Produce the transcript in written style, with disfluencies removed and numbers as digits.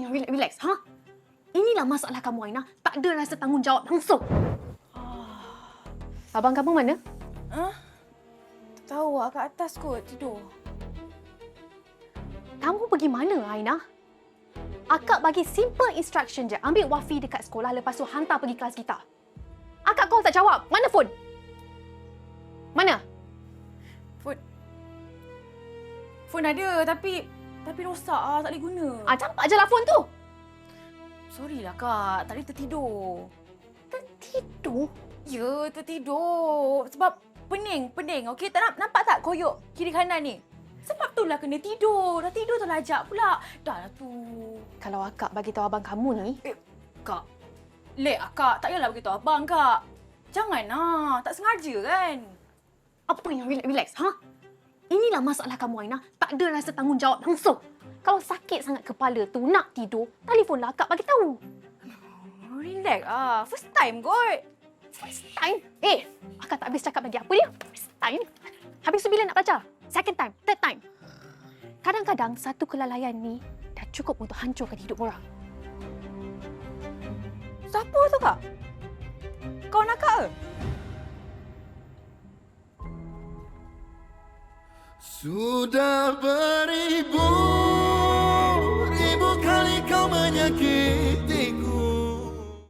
yang relax, ha? Inilah masalah kamu, Aina. Tak ada rasa tanggungjawab langsung. Abang kamu mana? Tak tahu, kat atas kot, tidur. Kamu pergi mana, Aina? Akak bagi simple instruction je. Ambil Wafi dekat sekolah, lepas tu hantar pergi kelas kita. Akak call tak jawab. Mana phone? Mana? Phone ada, tapi rosak ah, tak boleh guna. Campak je lah phone tu. Sorry lah kak, tadi tertidur. Tertidur? Ya, tertidur. Sebab pening. Okey, nampak tak koyok kiri kanan ni? Sebab tu lah kena tidur. Dah tidur terlajak pula. Dah lah tu. Kalau akak bagi tahu abang kamu ni, Kak. Lek kak, tak payahlah beritahu abang kak. Janganlah, tak sengaja kan? apa yang relax, ha? Inilah masalah kamu, Aina. Tak ada rasa tanggungjawab langsung. Kalau sakit sangat kepala tu, nak tidur, telefonlah akak bagi tahu. Relax ah. First time kot. First time? Akak tak habis cakap lagi. Apa dia? First time? Habis tu bila nak belajar? Second time? Third time? Kadang-kadang satu kelalaian ni dah cukup untuk hancurkan hidup orang. Siapa tu kak? Kawan akak ke? Sudah beribu-ribu kali kau menyakitiku.